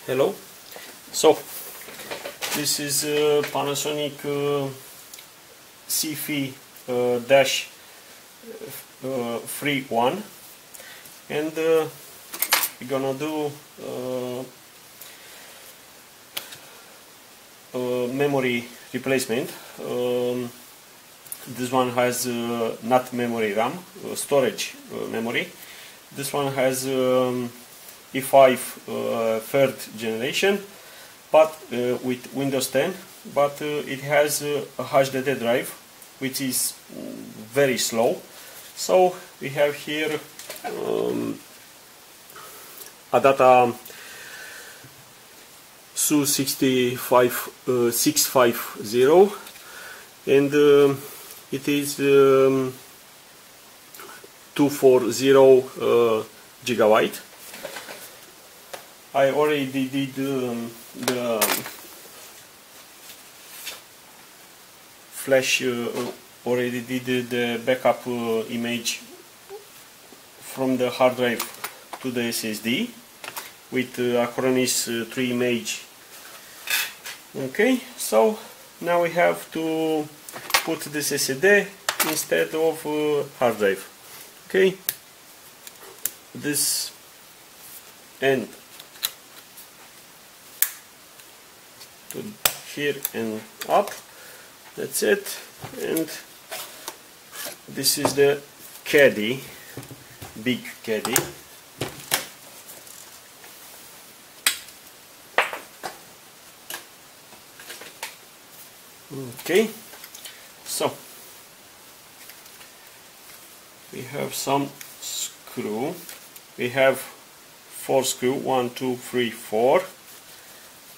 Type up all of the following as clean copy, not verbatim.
Hello. So this is Panasonic CFi dash 3.1, and we're gonna do memory replacement. This one has not memory RAM, storage memory. This one has E5 third generation, but with Windows 10, but it has a HDD drive, which is very slow. So we have here Adata SU650, and it is 240 gigabyte. I already did the flash, already did the backup image from the hard drive to the SSD with Acronis 3 image. Okay, so now we have to put this SSD instead of hard drive. Okay, this end to here and up, that's it. And this is the caddy, big caddy. Okay, so we have some screw. We have 4 screw, 1, 2, 3, 4,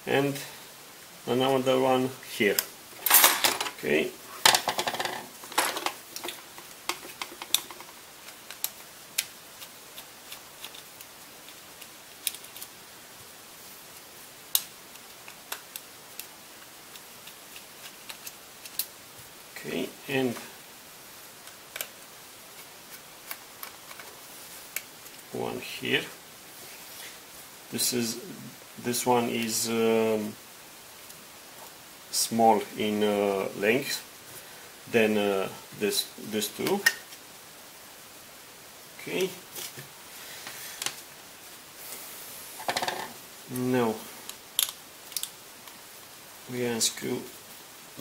and another one here. Okay. Okay, and one here. This one is small in length than this two. Okay. Now we unscrew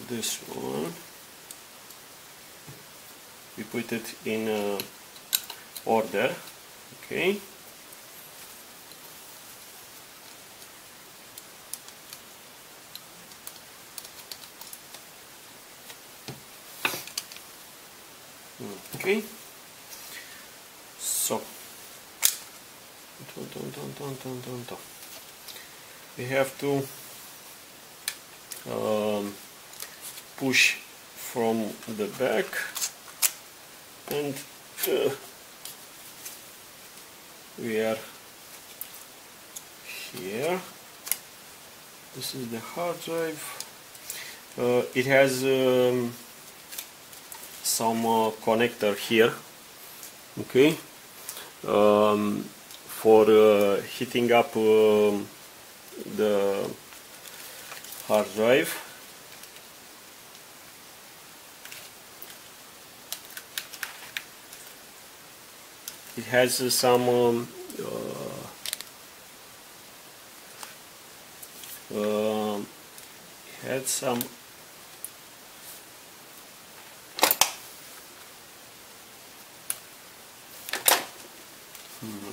this one. We put it in order. Okay. Okay. So we have to push from the back, and we are here. This is the hard drive. It has some connector here, okay, for heating up the hard drive. It has some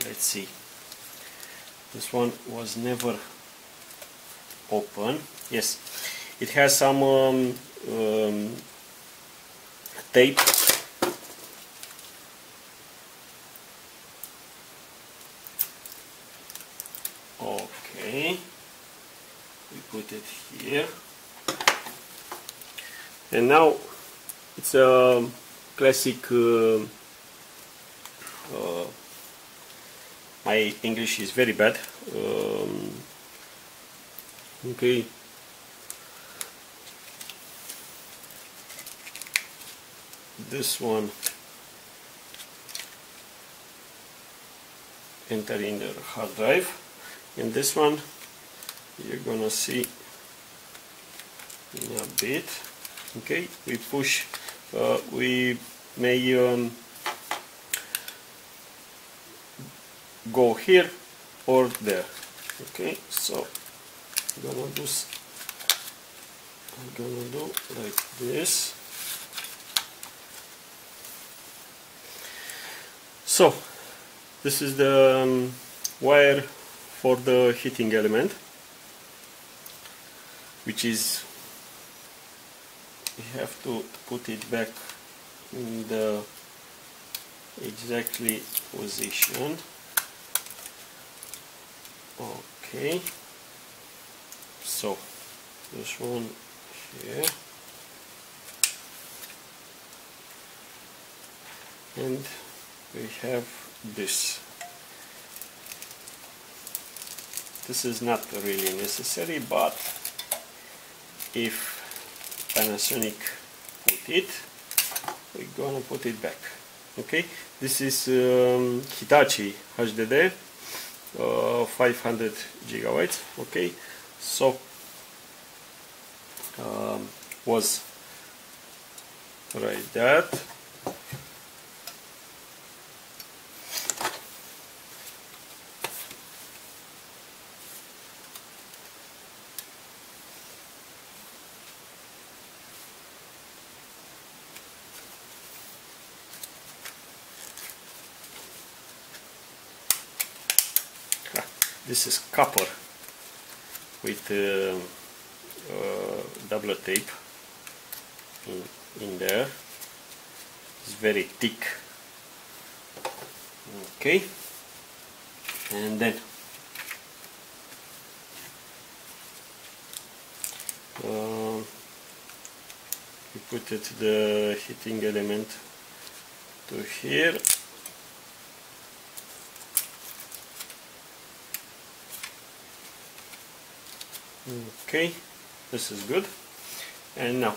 let's see, this one was never open. Yes, it has some tape. Okay, we put it here, and now it's a classic my English is very bad. Okay, this one enter in the hard drive, and this one you're gonna see in a bit. Okay, we push, we may go here or there. Okay, so I'm gonna do like this. So this is the wire for the heating element, which is, we have to put it back in the exactly position. Okay, so this one here, and we have this. This is not really necessary, but if Panasonic put it, we're gonna put it back. Okay, this is Hitachi HDD 500 gigabytes. Okay, so was right that. This is copper with double tape in there. It's very thick. Okay, and then we put it, the heating element to here. Okay, this is good. And now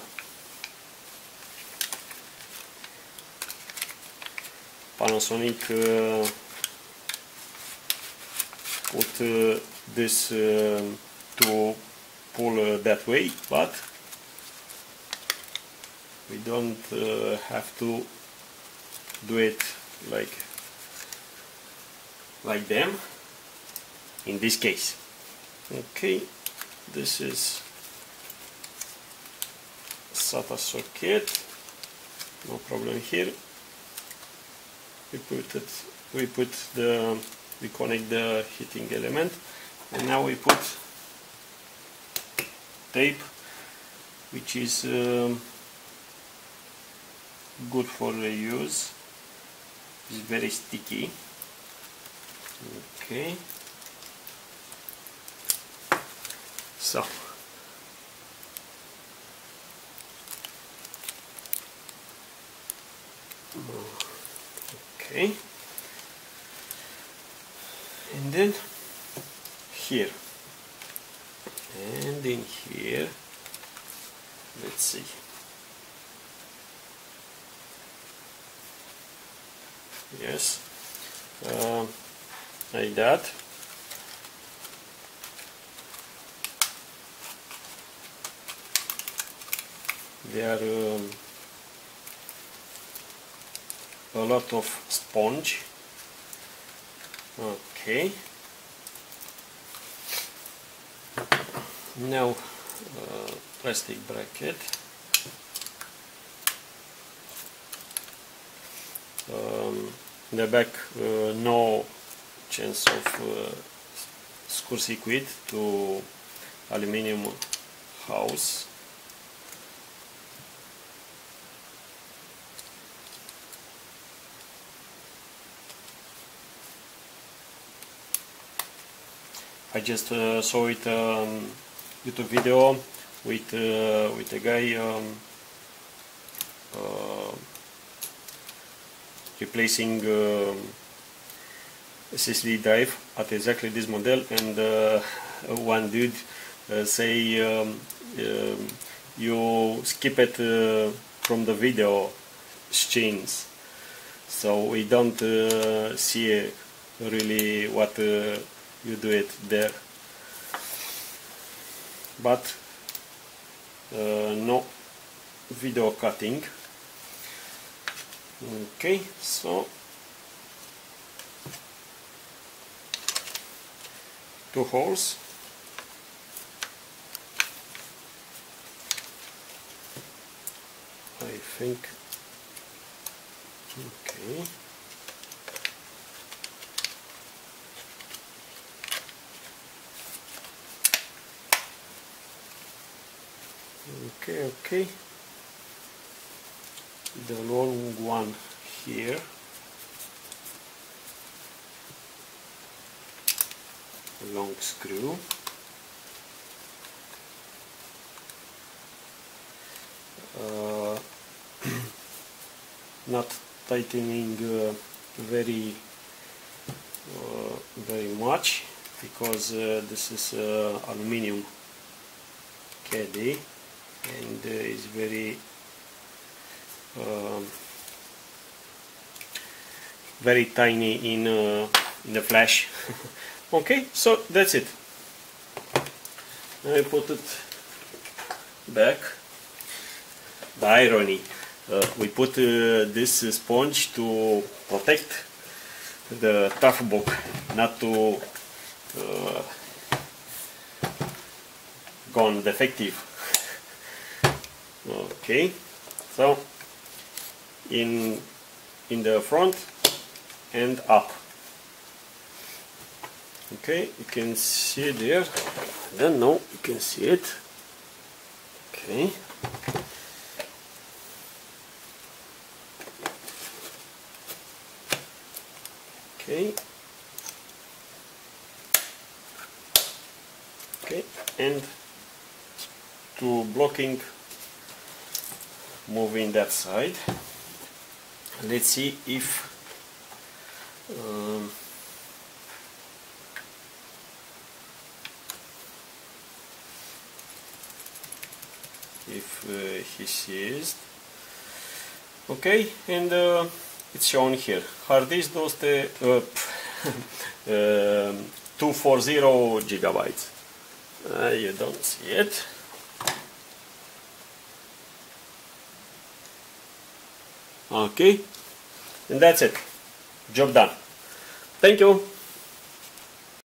Panasonic put this to pull that way, but we don't have to do it like them in this case. Okay, this is SATA socket, no problem here. We connect the heating element, and now we put tape, which is good for the use. It's very sticky. Okay, so okay, and then here and in here, let's see, yes, like that. There are a lot of sponge. Okay, now plastic bracket. In the back, no chance of screw circuit to aluminum house. I just saw it YouTube video with a guy replacing SSD drive at exactly this model, and one dude say you skip it from the video scenes, so we don't see really what you do it there. but no video cutting. Okay, so 2 holes. I think. Okay. Okay. The long one here. Long screw. Not tightening very much, because this is aluminium caddy and is very very tiny in the flash. Okay, so that's it. I put it back. The irony, we put this sponge to protect the tough book, not to gone defective. Okay, so in the front and up. Okay, you can see it there. I don't know, you can see it. Okay. Okay. Okay, and to blocking, moving that side. Let's see if he sees. Okay, and it's shown here. Hard disk 240 gigabytes. You don't see it. Okay, and that's it. Job done. Thank you.